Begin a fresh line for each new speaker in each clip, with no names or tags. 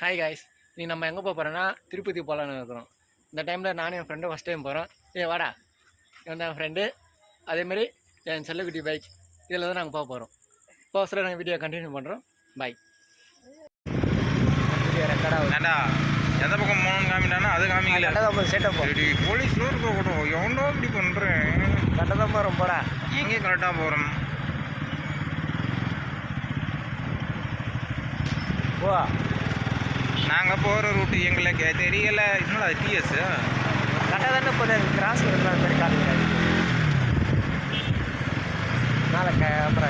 Hi guys, நீ நம்ம எங்கே போகிறோன்னா திருப்பதி போகலான்னு இருக்கிறோம். இந்த டைமில் நானும் என் ஃப்ரெண்டும் ஃபஸ்ட் டைம் போகிறோம். வாடா, இவன் தான் என் ஃப்ரெண்டு. அதேமாரி என் செல்லக்குட்டி பைக், இதில் தான் நாங்கள் போகிறோம். போக நாங்கள் வீடியோ கண்டினியூ பண்ணுறோம். பாய். வீடியோ ரெக்கார்டாக
எந்த பக்கம் போகணும்னு காமிட்டானா அது காமிக்கல. சரி போலீஸ்ல இருக்க கூட எவனோ இப்படி பண்ணுறேன்.
கரெக்டாக தான் போகிறோம். போகிறா
எங்கே கரெக்டாக போகிறோம்.
போ.
நாங்கள் போகிற ரூட்டு எங்களுக்கு தெரியல. இன்னும் அது டிஎஸ்
கரெக்டாக தானே போகுது. கிராஸ் இருக்கிற மாதிரி காட்டுங்க. மேலே கேமரா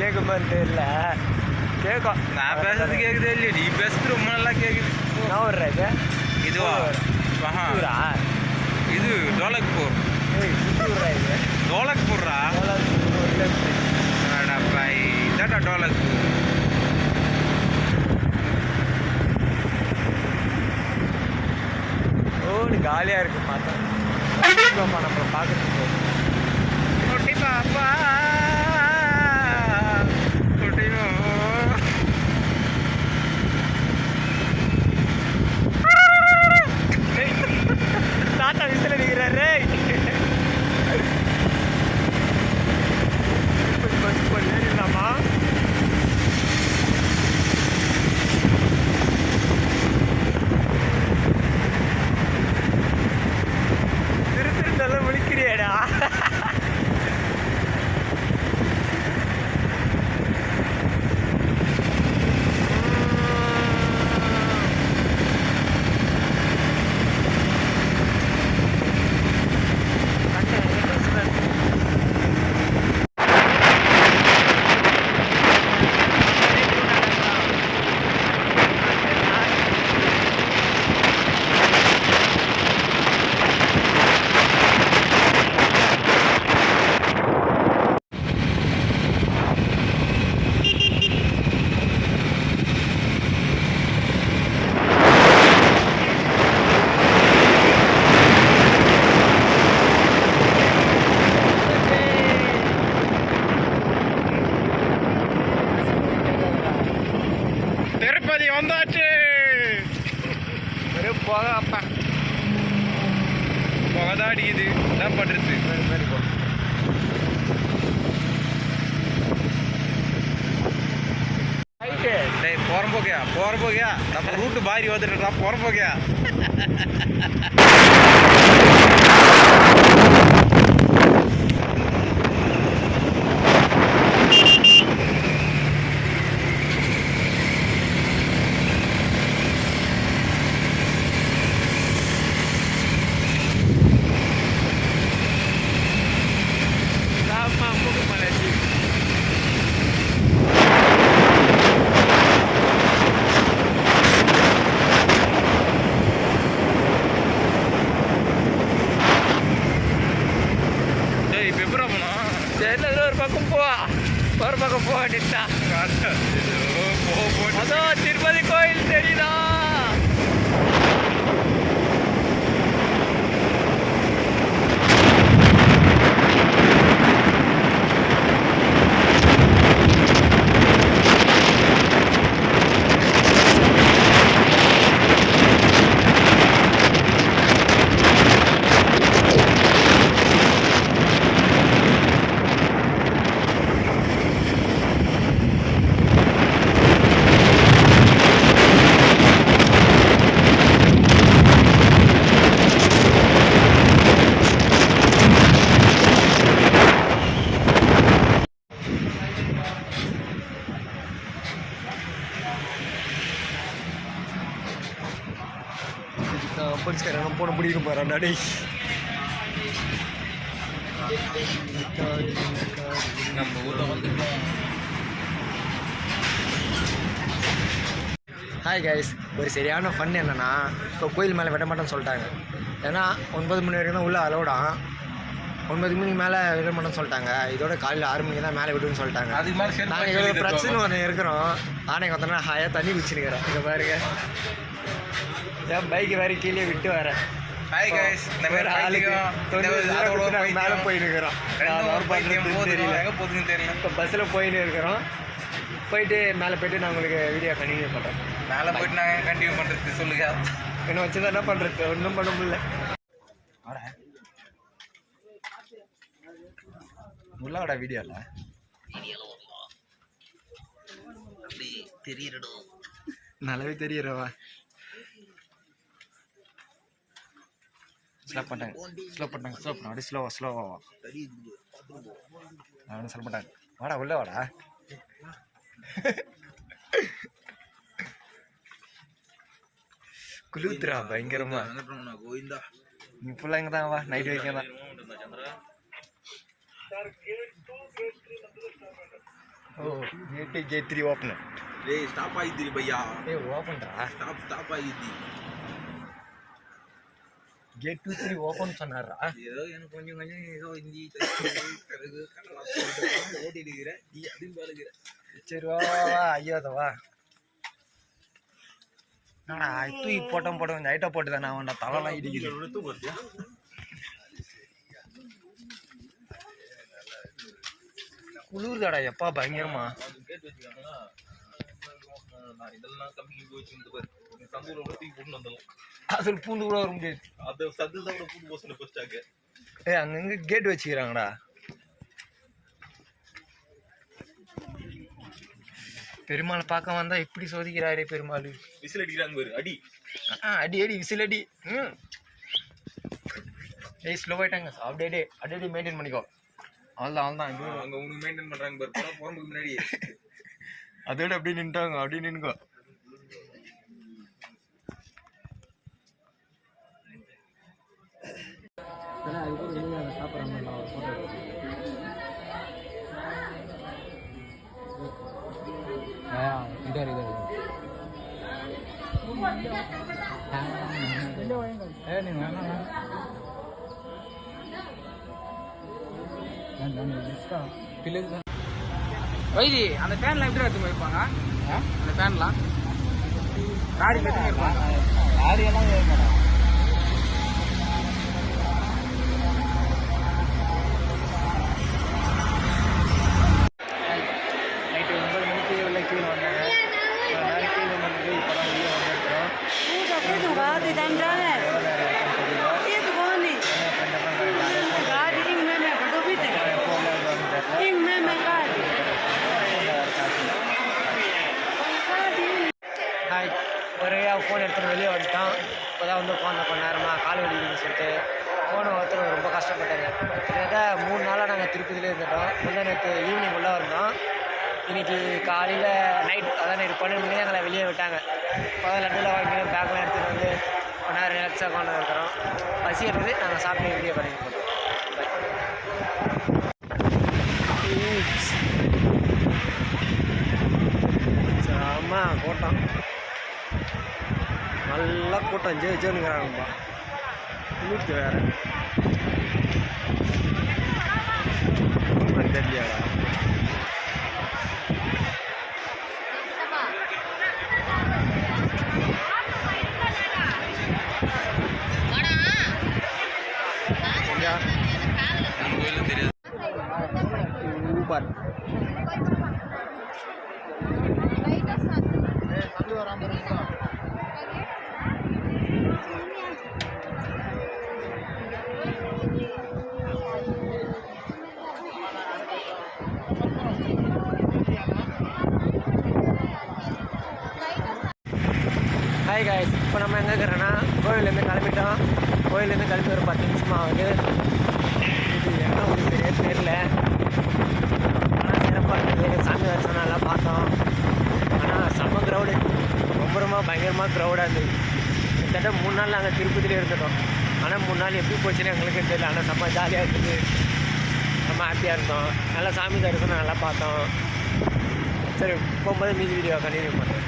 கேட்குமான்னு தெரியல. கேட்கும்.
நான் பேசுறது கேட்குதே இல்லையா? நீ பேசுறது ரொம்ப நல்லா கேட்குது.
நான் வர்றேன்.
இதுவா? இது டோலக்பூர். டோலக்பூர்ரா? இதாடா டோலக்பூர்.
ரோடு காலியாக இருக்கு. பார்த்தா நம்ம பார்க்குறதுக்கு
குட்டி பாப்பா குட்டியோ
தாத்தா விசில் அடிக்கிறாரு. ஏறிடலாமா? திருத்திருந்தெல்லாம் விழிக்கிறியாடா?
திருப்பதி வந்தாச்சு.
போகப்பா.
புகதான் அடிக்குது. என்ன பண்ணுறது? போற போகியா நம்ம ரூட்டு பாரி வந்துட்டுடா. போற போகியா
ஒரு பக்கம் போ. ஒரு பக்கம் போட்டா அதோ திருப்பதி கோயில் தெரியுதா? போலீஸ்காரன் போன பிடிக்க போகிறான்.
நம்ம ஊரில் வந்துட்டோம்.
ஹாய் கைஸ், ஒரு சரியான ஃபன் என்னென்னா, இப்போ கோயில் மேலே விட மாட்டேன்னு சொல்லிட்டாங்க. ஏன்னா 9 மணி வரைக்கும் தான் உள்ளே அலோடான். 9 மணிக்கு மேலே விட மாட்டேன்னு சொல்லிட்டாங்க. இதோட காலையில் 6 மணிக்கு தான் மேலே விடுன்னு சொல்லிட்டாங்க. நாங்கள் இவ்வளோ பிரச்சனை ஒன்று இருக்கிறோம். நானே கொத்தனா ஹாயாக தண்ணி குடிச்சிருக்கிறேன். இங்கே பாருங்க, என் பைக்கு வேறு கீழே விட்டு வரேன்.
ஹாய் கைஸ் இந்த மாதிரி
மேலே போயிட்டு இருக்கிறோம். தெரியல
எங்கே போகுதுன்னு தெரியல.
இப்போ பஸ்ஸில் போயிட்டு இருக்கிறோம். போயிட்டு மேலே போயிட்டு நான் உங்களுக்கு வீடியோ கண்டினியூ பண்ணுறேன்.
மேலே போயிட்டு நாங்கள் கண்டினியூ பண்ணுறது சொல்லுங்க.
என்ன வச்சுதான் என்ன பண்ணுறது, ஒன்றும் பண்ண முடியல. உள்ளாடா வீடியோவில்
அப்படி தெரியறடும்
நல்லாவே தெரியறவா. ஸ்லோ பண்ணிட்டாங்க அப்படியே ஸ்லோவா அவனு சொல்ல மாட்டாங்க. வாடா உள்ள வாடா. குளித்துறா பயங்கரமா.
கோவிந்தா
நீ ஃபுல்லாக இங்கே தான் வா, நைட் வரைக்கும் தான். ஓ கேட் 3 ஓப்பன்.
டேய் ஸ்டாப் ஆயிடுது பையா.
ஏய் ஓப்பன்டா.
ஸ்டாப் ஆயிடுது.
கேட் 2 3 ஓப்பன் சொன்னாரா.
ஏதோ எனக்கு கொஞ்சம் ஏதோ இந்தி ஓடிட்டு இருக்கிறேன். நீ அதுவும் பாருங்க.
சரி வா ஐயோதவா. என்னடா தூக்கி போட்டோம் கொஞ்சம் ஹைட்டாக போட்டு தானே அவன்டா தலைலாம் இடிக்குது. குளிர்தாடா எப்பா பயங்கரமா. அதில் பூண்டு கூட வர முடியாது. ஏ அங்கங்க கேட் வச்சுக்கிறாங்கடா. பெருமாள் பார்க்க வந்தா இப்படி சோதிக்கிறாரே பெருமாள்.
விசில் அடிக்கிறாங்க பாரு. அடி
அடி விசில் அடி. ஏய் ஸ்லோ ஆயிட்டாங்க. அப்படியே மெயின்டைன் பண்ணிக்கோ. அவ்வளோதான்
அங்கே உங்களுக்கு மெயின்டைன் பண்ணுறாங்க பாரு. போகிறதுக்கு முன்னாடி
அதோட அப்படியே நின்றுட்டாங்க. அப்படியே நின்னுக்கோ.
வைதி அந்த ஃபேன்லாம் எப்படி எடுத்து போயிருப்பாங்க? அந்த ஃபேன்லாம் ராடி எடுத்து போயிருப்பாங்க.
ராடியெல்லாம் நைட்டு 9 மணிக்கு உள்ள கீழே வந்தாங்க. நேரம் கீழே வந்து இப்போ தான் வெளியே வந்துருக்கிறோம். ஒரே ஃபோன் எடுத்துகிட்டு வெளியே வந்துட்டான். இப்போ தான் வந்து உட்காந்து கொஞ்ச நேரமாக கால் வலிக்குதுன்னு சொல்லிட்டு ஃபோனை ஒருத்தர் ரொம்ப கஷ்டப்பட்டாங்க. கிட்டத்தட்ட 3 நாளாக நாங்கள் திருப்பதியிலே இருந்துட்டோம். நேற்று ஈவினிங் உள்ளே வந்தோம். இன்றைக்கி காலையில் நைட் 12 மணி எங்களை வெளியே விட்டாங்க. இப்போ லட்டில் வாங்கி பேக்கெலாம் எடுத்துகிட்டு வந்து கொஞ்ச நேரம் ரிலாக்ஸாக கொண்டு இருக்கிறோம். பசி இருக்குது. நாங்கள் சாப்பிட்டு வீடியோ பண்ணி போகிறோம். செம்ம கூட்டம், நல்லா கூட்டம் ஜெயிச்சுங்கிறாங்கப்பா. குளிர்த்து வேறு தெரியலடா. சூப்பர். ஹாய் காய்ஸ், இப்போ நம்ம எங்கே இருக்கிறோன்னா கோயிலேருந்து கிளம்பிட்டோம். கோயிலேருந்து கிளம்பி ஒரு 10 நிமிஷமாக ஆகுது. இது என்ன ஒரு பெரிய தெரியல. ஆனால் சிறப்பாக இருக்குது. சாமி தரிசனம் எல்லாம் பார்த்தோம். ஆனால் செம்ம க்ரௌடு, ரொம்ப பயங்கரமாக க்ரௌடாக இருந்தது. கிட்டத்தட்ட 3 நாள் நாங்கள் திருப்பதியிலே இருந்துட்டோம். ஆனால் 3 நாள் எப்படி போச்சுன்னு எங்களுக்கே தெரியல. ஆனால் செம்ம ஜாலியாக இருக்குது, செம்ம ஹாப்பியாக இருந்தோம். நல்லா சாமி தரிசனம் நல்லா பார்த்தோம். சரி, போகும்போது மீதி வீடியோ கண்டினியூ பண்ணுறேன்.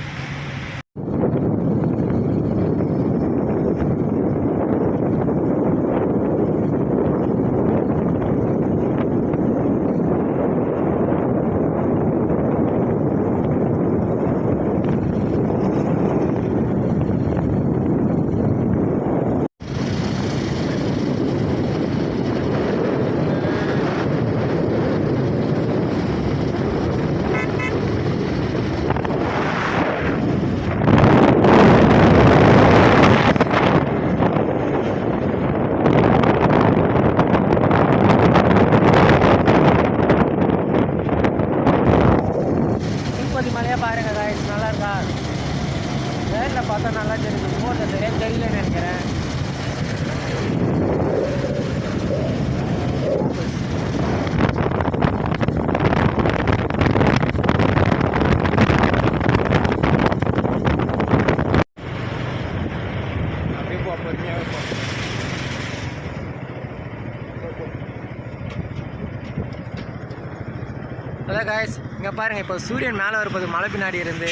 அதான் காய்ஸ் இங்கே பாருங்கள், இப்போ சூரியன் மேலே வரும்போது மலை பின்னாடி இருந்து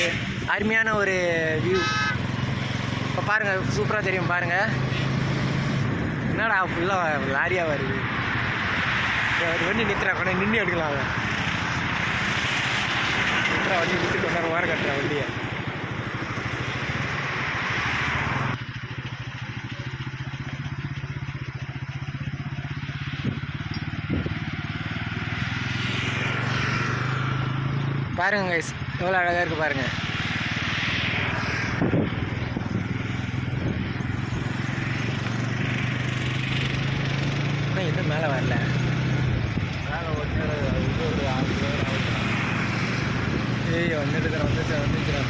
அருமையான ஒரு வியூ. இப்போ பாருங்கள், சூப்பராக தெரியும் பாருங்கள். என்னடா ஃபுல்லாக லாரியாக வருது. ஒரு வண்டி நிற்கிறா, கொண்டு நின்று எடுக்கலாம். அவன் நிற்கிறா, வண்டி நிறுத்திட்டு கொண்டாரு ஓரம் கட்டுறா வண்டியை. பாருங்க கைஸ், எவ்வளோ அழகாக இருக்குது பாருங்கள். ஆனால் இன்னும் மேலே வரல. மேலே ஒரு 6 கிலோ ஆகும். ஏய் வந்துச்சுடா.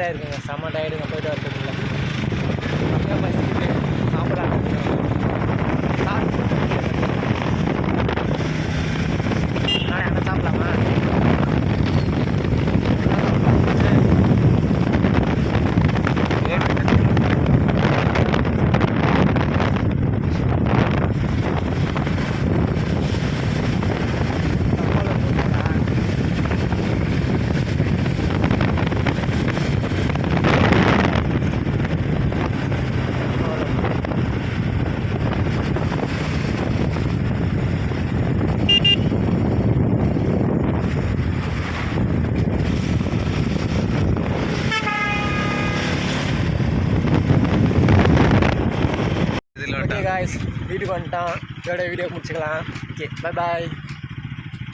டயர்டாக இருக்குங்க, செம்ம டயர்டுங்க போயிட்டு வரதுக்குள்ள. அப்படியே பசிக்கிட்டு சாப்பிடலாம். நான் என்ன சாப்பிடலாமா?
இதில்
ஓகே காய்ஸ், வீட்டுக்கு வந்துட்டோம். இதோட வீடியோ முடிச்சுக்கலாம். Okay, bye bye.